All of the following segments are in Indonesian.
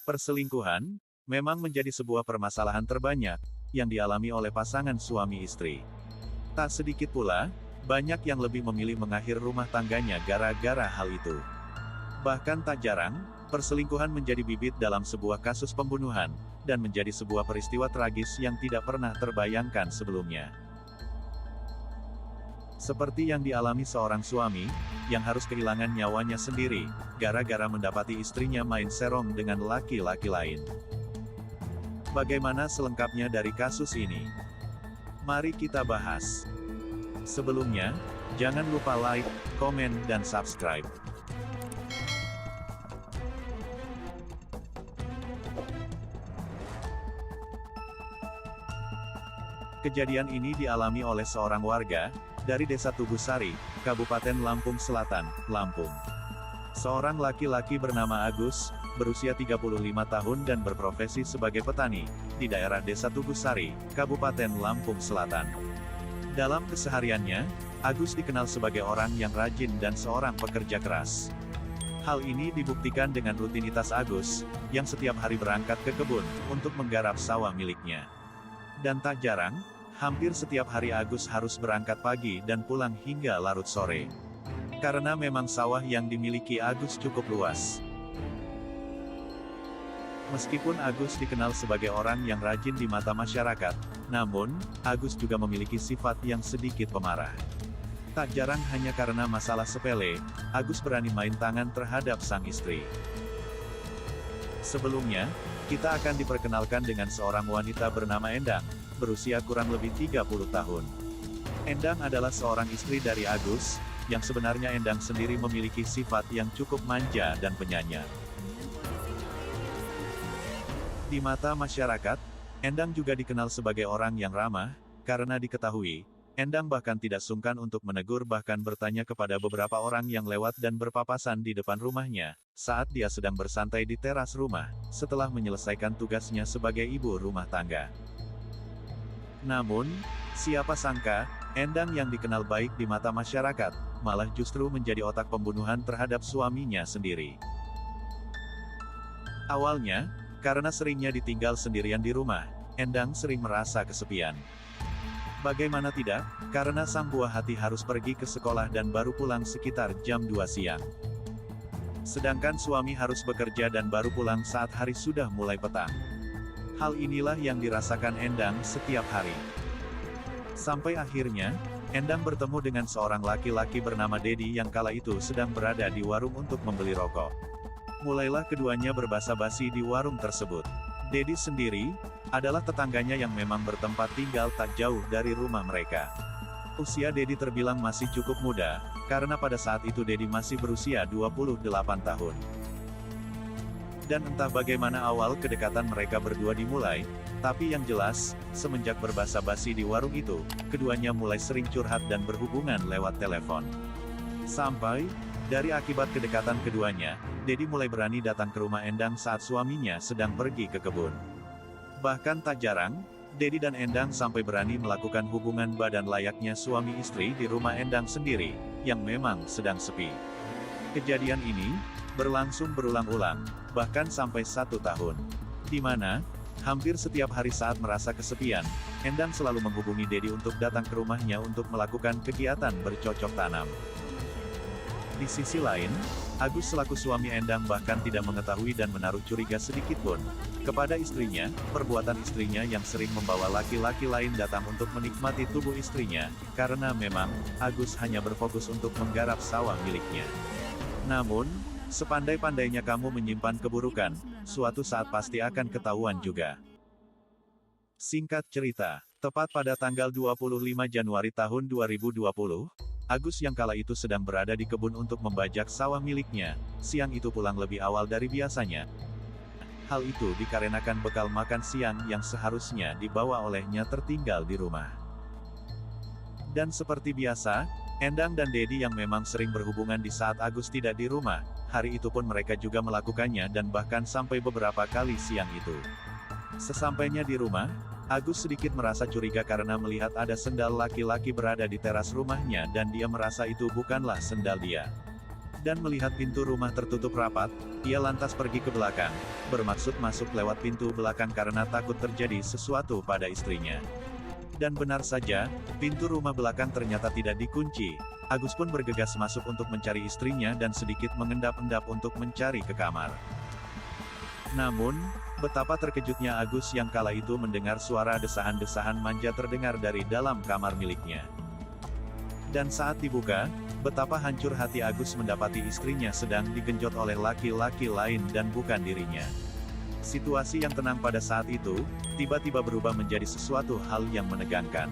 Perselingkuhan memang menjadi sebuah permasalahan terbanyak yang dialami oleh pasangan suami istri. Tak sedikit pula, banyak yang lebih memilih mengakhiri rumah tangganya gara-gara hal itu. Bahkan tak jarang, perselingkuhan menjadi bibit dalam sebuah kasus pembunuhan, dan menjadi sebuah peristiwa tragis yang tidak pernah terbayangkan sebelumnya. Seperti yang dialami seorang suami, yang harus kehilangan nyawanya sendiri, gara-gara mendapati istrinya main serong dengan laki-laki lain. Bagaimana selengkapnya dari kasus ini? Mari kita bahas. Sebelumnya, jangan lupa like, komen, dan subscribe. Kejadian ini dialami oleh seorang warga dari Desa Tugusari, Kabupaten Lampung Selatan, Lampung. Seorang laki-laki bernama Agus, berusia 35 tahun dan berprofesi sebagai petani, di daerah Desa Tugusari, Kabupaten Lampung Selatan. Dalam kesehariannya, Agus dikenal sebagai orang yang rajin dan seorang pekerja keras. Hal ini dibuktikan dengan rutinitas Agus, yang setiap hari berangkat ke kebun, untuk menggarap sawah miliknya. Dan tak jarang, hampir setiap hari Agus harus berangkat pagi dan pulang hingga larut sore. Karena memang sawah yang dimiliki Agus cukup luas. Meskipun Agus dikenal sebagai orang yang rajin di mata masyarakat, namun, Agus juga memiliki sifat yang sedikit pemarah. Tak jarang hanya karena masalah sepele, Agus berani main tangan terhadap sang istri. Sebelumnya, kita akan diperkenalkan dengan seorang wanita bernama Endang, berusia kurang lebih 30 tahun. Endang adalah seorang istri dari Agus, yang sebenarnya Endang sendiri memiliki sifat yang cukup manja dan penyayang. Di mata masyarakat, Endang juga dikenal sebagai orang yang ramah, karena diketahui, Endang bahkan tidak sungkan untuk menegur bahkan bertanya kepada beberapa orang yang lewat dan berpapasan di depan rumahnya, saat dia sedang bersantai di teras rumah, setelah menyelesaikan tugasnya sebagai ibu rumah tangga. Namun, siapa sangka, Endang yang dikenal baik di mata masyarakat, malah justru menjadi otak pembunuhan terhadap suaminya sendiri. Awalnya, karena seringnya ditinggal sendirian di rumah, Endang sering merasa kesepian. Bagaimana tidak, karena sang buah hati harus pergi ke sekolah dan baru pulang sekitar jam 2 siang. Sedangkan suami harus bekerja dan baru pulang saat hari sudah mulai petang. Hal inilah yang dirasakan Endang setiap hari. Sampai akhirnya, Endang bertemu dengan seorang laki-laki bernama Dedi yang kala itu sedang berada di warung untuk membeli rokok. Mulailah keduanya berbasa-basi di warung tersebut. Dedi sendiri adalah tetangganya yang memang bertempat tinggal tak jauh dari rumah mereka. Usia Dedi terbilang masih cukup muda, karena pada saat itu Dedi masih berusia 28 tahun. Dan entah bagaimana awal kedekatan mereka berdua dimulai, tapi yang jelas, semenjak berbasa-basi di warung itu, keduanya mulai sering curhat dan berhubungan lewat telepon. Sampai, dari akibat kedekatan keduanya, Dedi mulai berani datang ke rumah Endang saat suaminya sedang pergi ke kebun. Bahkan tak jarang, Dedi dan Endang sampai berani melakukan hubungan badan layaknya suami istri di rumah Endang sendiri, yang memang sedang sepi. Kejadian ini berlangsung berulang-ulang, bahkan sampai 1 tahun. Di mana, hampir setiap hari saat merasa kesepian, Endang selalu menghubungi Dedi untuk datang ke rumahnya untuk melakukan kegiatan bercocok tanam. Di sisi lain, Agus selaku suami Endang bahkan tidak mengetahui dan menaruh curiga sedikitpun kepada istrinya, perbuatan istrinya yang sering membawa laki-laki lain datang untuk menikmati tubuh istrinya, karena memang, Agus hanya berfokus untuk menggarap sawah miliknya. Namun, sepandai-pandainya kamu menyimpan keburukan, suatu saat pasti akan ketahuan juga. Singkat cerita, tepat pada tanggal 25 Januari tahun 2020, Agus yang kala itu sedang berada di kebun untuk membajak sawah miliknya, siang itu pulang lebih awal dari biasanya. Hal itu dikarenakan bekal makan siang yang seharusnya dibawa olehnya tertinggal di rumah. Dan seperti biasa, Endang dan Dedi yang memang sering berhubungan di saat Agus tidak di rumah, hari itu pun mereka juga melakukannya dan bahkan sampai beberapa kali siang itu. Sesampainya di rumah, Agus sedikit merasa curiga karena melihat ada sendal laki-laki berada di teras rumahnya dan dia merasa itu bukanlah sendal dia. Dan melihat pintu rumah tertutup rapat, ia lantas pergi ke belakang, bermaksud masuk lewat pintu belakang karena takut terjadi sesuatu pada istrinya. Dan benar saja, pintu rumah belakang ternyata tidak dikunci. Agus pun bergegas masuk untuk mencari istrinya dan sedikit mengendap-endap untuk mencari ke kamar. Namun, betapa terkejutnya Agus yang kala itu mendengar suara desahan-desahan manja terdengar dari dalam kamar miliknya. Dan saat dibuka, betapa hancur hati Agus mendapati istrinya sedang digenjot oleh laki-laki lain dan bukan dirinya. Situasi yang tenang pada saat itu, tiba-tiba berubah menjadi sesuatu hal yang menegangkan.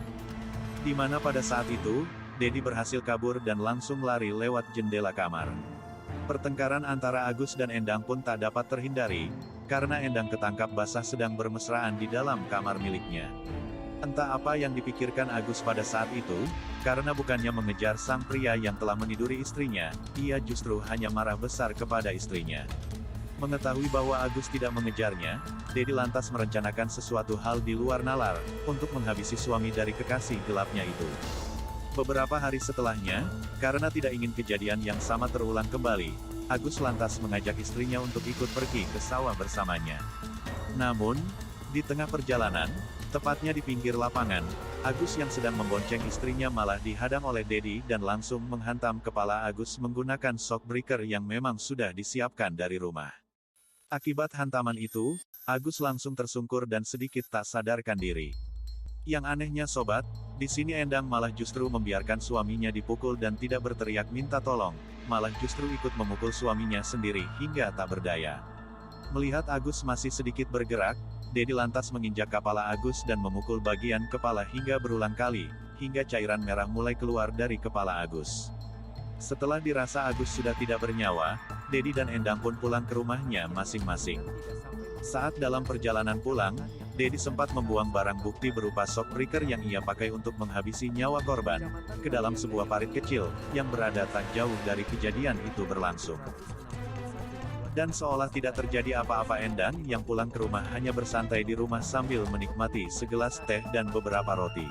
Di mana pada saat itu, Dedi berhasil kabur dan langsung lari lewat jendela kamar. Pertengkaran antara Agus dan Endang pun tak dapat terhindari, karena Endang ketangkap basah sedang bermesraan di dalam kamar miliknya. Entah apa yang dipikirkan Agus pada saat itu, karena bukannya mengejar sang pria yang telah meniduri istrinya, ia justru hanya marah besar kepada istrinya. Mengetahui bahwa Agus tidak mengejarnya, Dedi lantas merencanakan sesuatu hal di luar nalar, untuk menghabisi suami dari kekasih gelapnya itu. Beberapa hari setelahnya, karena tidak ingin kejadian yang sama terulang kembali, Agus lantas mengajak istrinya untuk ikut pergi ke sawah bersamanya. Namun, di tengah perjalanan, tepatnya di pinggir lapangan, Agus yang sedang membonceng istrinya malah dihadang oleh Dedi dan langsung menghantam kepala Agus menggunakan shock breaker yang memang sudah disiapkan dari rumah. Akibat hantaman itu, Agus langsung tersungkur dan sedikit tak sadarkan diri. Yang anehnya sobat, di sini Endang malah justru membiarkan suaminya dipukul dan tidak berteriak minta tolong, malah justru ikut memukul suaminya sendiri hingga tak berdaya. Melihat Agus masih sedikit bergerak, Dedi lantas menginjak kepala Agus dan memukul bagian kepala hingga berulang kali, hingga cairan merah mulai keluar dari kepala Agus. Setelah dirasa Agus sudah tidak bernyawa, Dedi dan Endang pun pulang ke rumahnya masing-masing. Saat dalam perjalanan pulang, Dedi sempat membuang barang bukti berupa shock breaker yang ia pakai untuk menghabisi nyawa korban, ke dalam sebuah parit kecil, yang berada tak jauh dari kejadian itu berlangsung. Dan seolah tidak terjadi apa-apa Endang yang pulang ke rumah hanya bersantai di rumah sambil menikmati segelas teh dan beberapa roti.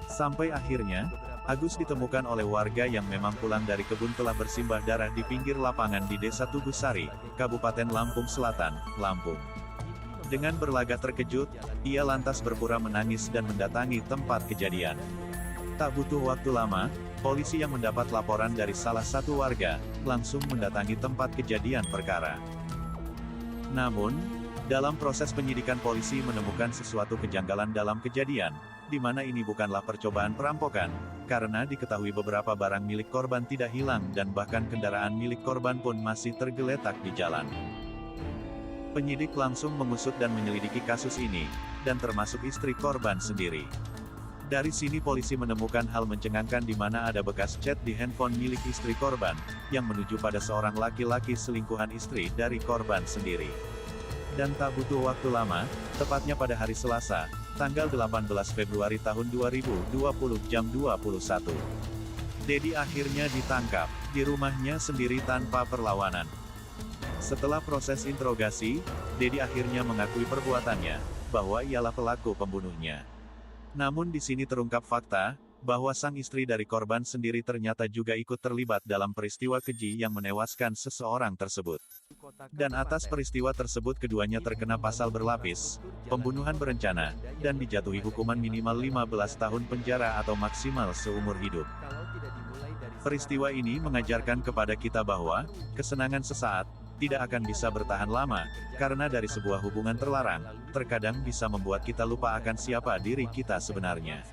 Sampai akhirnya, Agus ditemukan oleh warga yang memang pulang dari kebun telah bersimbah darah di pinggir lapangan di Desa Tugusari, Kabupaten Lampung Selatan, Lampung. Dengan berlagak terkejut, ia lantas berpura menangis dan mendatangi tempat kejadian. Tak butuh waktu lama, polisi yang mendapat laporan dari salah satu warga, langsung mendatangi tempat kejadian perkara. Namun, dalam proses penyidikan polisi menemukan sesuatu kejanggalan dalam kejadian, di mana ini bukanlah percobaan perampokan, karena diketahui beberapa barang milik korban tidak hilang dan bahkan kendaraan milik korban pun masih tergeletak di jalan. Penyidik langsung mengusut dan menyelidiki kasus ini, dan termasuk istri korban sendiri. Dari sini polisi menemukan hal mencengangkan di mana ada bekas chat di handphone milik istri korban, yang menuju pada seorang laki-laki selingkuhan istri dari korban sendiri. Dan tak butuh waktu lama, tepatnya pada hari Selasa, tanggal 18 Februari tahun 2020 jam 21. Dedi akhirnya ditangkap, di rumahnya sendiri tanpa perlawanan. Setelah proses interogasi, Dedi akhirnya mengakui perbuatannya, bahwa ialah pelaku pembunuhnya. Namun di sini terungkap fakta, bahwa sang istri dari korban sendiri ternyata juga ikut terlibat dalam peristiwa keji yang menewaskan seseorang tersebut. Dan atas peristiwa tersebut keduanya terkena pasal berlapis, pembunuhan berencana, dan dijatuhi hukuman minimal 15 tahun penjara atau maksimal seumur hidup. Peristiwa ini mengajarkan kepada kita bahwa, kesenangan sesaat, tidak akan bisa bertahan lama, karena dari sebuah hubungan terlarang, terkadang bisa membuat kita lupa akan siapa diri kita sebenarnya.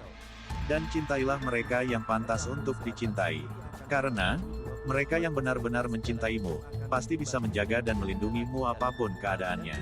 Dan cintailah mereka yang pantas untuk dicintai. Karena, mereka yang benar-benar mencintaimu, pasti bisa menjaga dan melindungimu apapun keadaannya.